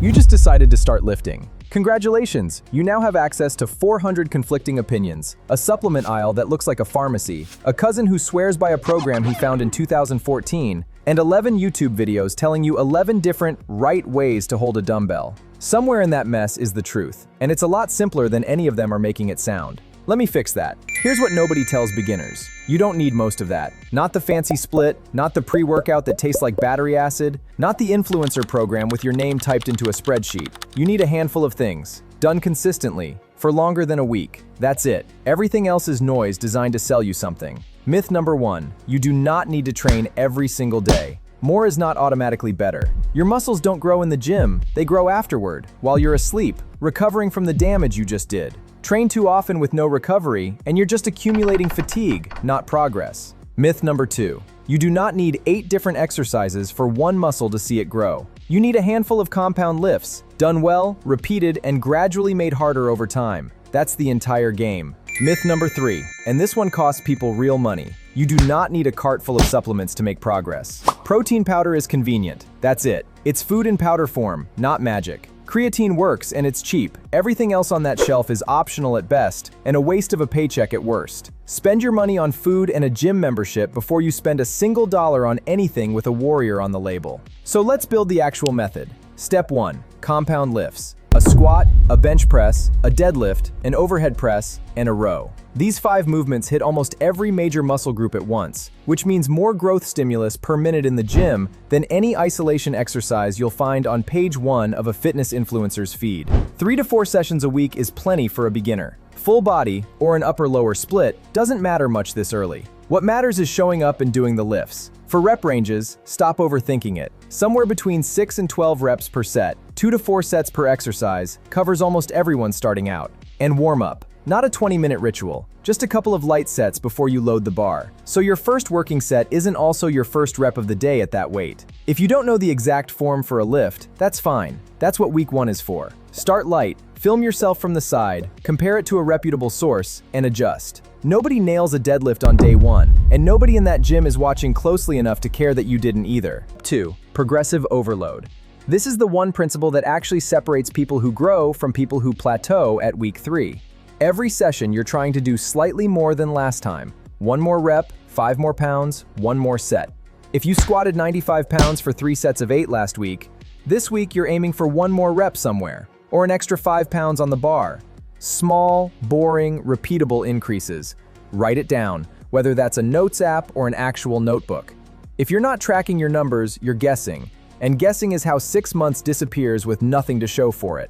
You just decided to start lifting. Congratulations, you now have access to 400 conflicting opinions, a supplement aisle that looks like a pharmacy, a cousin who swears by a program he found in 2014, and 11 YouTube videos telling you 11 different right ways to hold a dumbbell. Somewhere in that mess is the truth, and it's a lot simpler than any of them are making it sound. Let me fix that. Here's what nobody tells beginners. You don't need most of that. Not the fancy split, not the pre-workout that tastes like battery acid, not the influencer program with your name typed into a spreadsheet. You need a handful of things, done consistently, for longer than a week. That's it. Everything else is noise designed to sell you something. Myth number 1, you do not need to train every single day. More is not automatically better. Your muscles don't grow in the gym, they grow afterward, while you're asleep, recovering from the damage you just did. Train too often with no recovery, and you're just accumulating fatigue, not progress. Myth number 2, you do not need 8 different exercises for one muscle to see it grow. You need a handful of compound lifts, done well, repeated, and gradually made harder over time. That's the entire game. Myth number 3, and this one costs people real money. You do not need a cart full of supplements to make progress. Protein powder is convenient. That's it. It's food in powder form, not magic. Creatine works and it's cheap. Everything else on that shelf is optional at best and a waste of a paycheck at worst. Spend your money on food and a gym membership before you spend a single dollar on anything with a warrior on the label. So let's build the actual method. Step 1, compound lifts. A squat, a bench press, a deadlift, an overhead press, and a row. These 5 movements hit almost every major muscle group at once, which means more growth stimulus per minute in the gym than any isolation exercise you'll find on page 1 of a fitness influencer's feed. 3 to 4 sessions a week is plenty for a beginner. Full body, or an upper-lower split, doesn't matter much this early. What matters is showing up and doing the lifts. For rep ranges, stop overthinking it. Somewhere between 6 and 12 reps per set, 2 to 4 sets per exercise, covers almost everyone starting out. And warm up. Not a 20-minute ritual, just a couple of light sets before you load the bar. So your first working set isn't also your first rep of the day at that weight. If you don't know the exact form for a lift, that's fine. That's what week 1 is for. Start light, film yourself from the side, compare it to a reputable source, and adjust. Nobody nails a deadlift on day 1, and nobody in that gym is watching closely enough to care that you didn't either. 2. Progressive overload. This is the one principle that actually separates people who grow from people who plateau at week 3. Every session you're trying to do slightly more than last time. 1 more rep, 5 more pounds, 1 more set. If you squatted 95 pounds for 3 sets of 8 last week, this week you're aiming for 1 more rep somewhere, or an extra 5 pounds on the bar. Small, boring, repeatable increases. Write it down, whether that's a notes app or an actual notebook. If you're not tracking your numbers, you're guessing. And guessing is how 6 months disappears with nothing to show for it.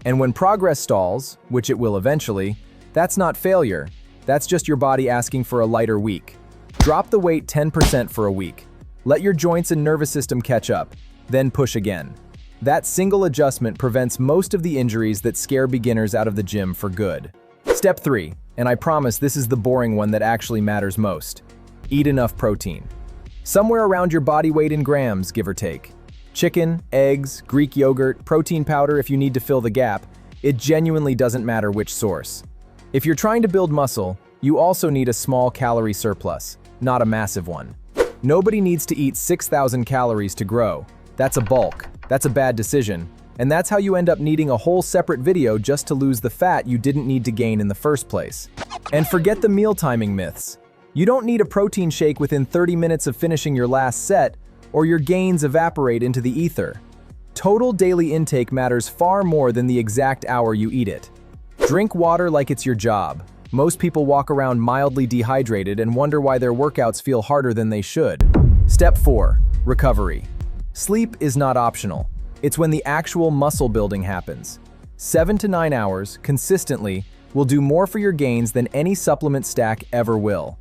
And when progress stalls, which it will eventually, that's not failure. That's just your body asking for a lighter week. Drop the weight 10% for a week. Let your joints and nervous system catch up, then push again. That single adjustment prevents most of the injuries that scare beginners out of the gym for good. Step 3, and I promise this is the boring one that actually matters most. Eat enough protein. Somewhere around your body weight in grams, give or take. Chicken, eggs, Greek yogurt, protein powder if you need to fill the gap. It genuinely doesn't matter which source. If you're trying to build muscle, you also need a small calorie surplus, not a massive one. Nobody needs to eat 6,000 calories to grow. That's a bulk. That's a bad decision. And that's how you end up needing a whole separate video just to lose the fat you didn't need to gain in the first place. And forget the meal timing myths. You don't need a protein shake within 30 minutes of finishing your last set, or your gains evaporate into the ether. Total daily intake matters far more than the exact hour you eat it. Drink water like it's your job. Most people walk around mildly dehydrated and wonder why their workouts feel harder than they should. Step 4, recovery. Sleep is not optional. It's when the actual muscle building happens. 7 to 9 hours, consistently, will do more for your gains than any supplement stack ever will.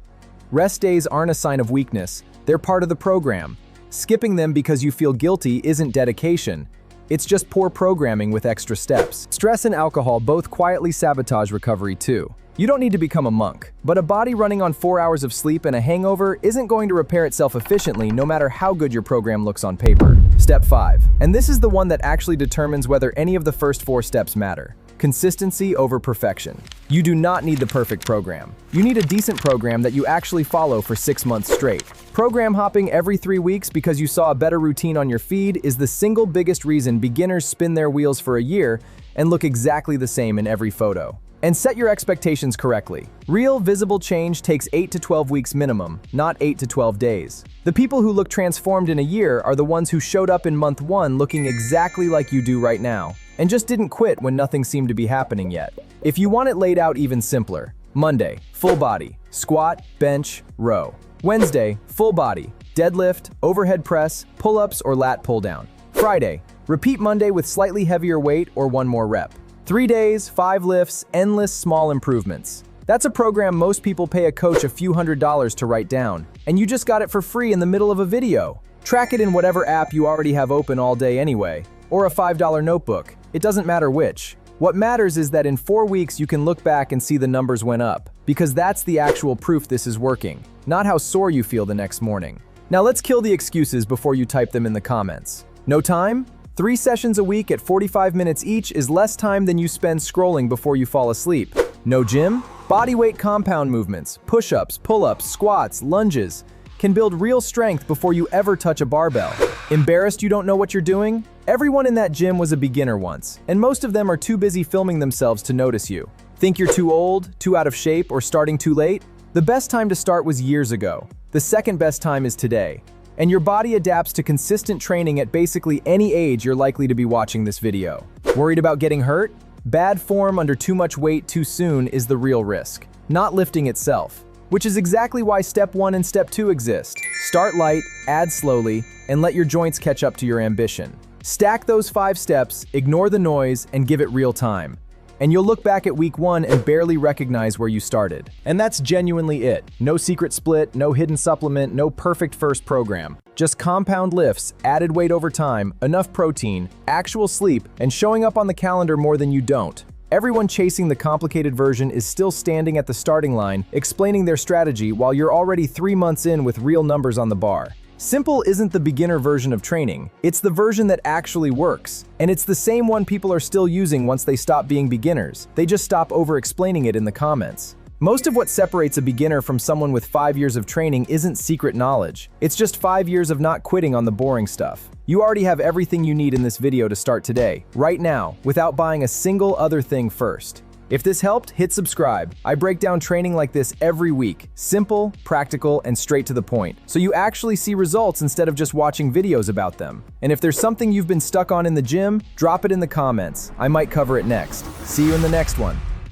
Rest days aren't a sign of weakness, they're part of the program. Skipping them because you feel guilty isn't dedication. It's just poor programming with extra steps. Stress and alcohol both quietly sabotage recovery too. You don't need to become a monk, but a body running on 4 hours of sleep and a hangover isn't going to repair itself efficiently no matter how good your program looks on paper. Step 5, and this is the one that actually determines whether any of the first 4 steps matter. consistency over perfection. You do not need the perfect program. You need a decent program that you actually follow for 6 months straight. Program hopping every 3 weeks because you saw a better routine on your feed is the single biggest reason beginners spin their wheels for a year and look exactly the same in every photo. And set your expectations correctly. Real, visible change takes 8 to 12 weeks minimum, not 8 to 12 days. The people who look transformed in a year are the ones who showed up in month 1 looking exactly like you do right now, and just didn't quit when nothing seemed to be happening yet. If you want it laid out even simpler, Monday, full body, squat, bench, row. Wednesday, full body, deadlift, overhead press, pull-ups or lat pull-down. Friday, repeat Monday with slightly heavier weight or 1 more rep. 3 days, 5 lifts, endless small improvements. That's a program most people pay a coach a few $100s to write down, and you just got it for free in the middle of a video. Track it in whatever app you already have open all day anyway, or a $5 notebook. It doesn't matter which. What matters is that in 4 weeks you can look back and see the numbers went up, because that's the actual proof this is working, not how sore you feel the next morning. Now let's kill the excuses before you type them in the comments. No time? 3 sessions a week at 45 minutes each is less time than you spend scrolling before you fall asleep. No gym? Bodyweight compound movements, push-ups, pull-ups, squats, lunges can build real strength before you ever touch a barbell. Embarrassed you don't know what you're doing? Everyone in that gym was a beginner once, and most of them are too busy filming themselves to notice you. Think you're too old, too out of shape, or starting too late? The best time to start was years ago. The second best time is today. And your body adapts to consistent training at basically any age you're likely to be watching this video. Worried about getting hurt? Bad form under too much weight too soon is the real risk, not lifting itself. Which is exactly why step 1 and step 2 exist. Start light, add slowly, and let your joints catch up to your ambition. Stack those 5 steps, ignore the noise, and give it real time. And you'll look back at week 1 and barely recognize where you started. And that's genuinely it. No secret split, no hidden supplement, no perfect first program. Just compound lifts, added weight over time, enough protein, actual sleep, and showing up on the calendar more than you don't. Everyone chasing the complicated version is still standing at the starting line, explaining their strategy while you're already 3 months in with real numbers on the bar. Simple isn't the beginner version of training, it's the version that actually works. And it's the same one people are still using once they stop being beginners. They just stop over-explaining it in the comments. Most of what separates a beginner from someone with 5 years of training isn't secret knowledge. It's just 5 years of not quitting on the boring stuff. You already have everything you need in this video to start today, right now, without buying a single other thing first. If this helped, hit subscribe. I break down training like this every week. Simple, practical, and straight to the point. So you actually see results instead of just watching videos about them. And if there's something you've been stuck on in the gym, drop it in the comments. I might cover it next. See you in the next one.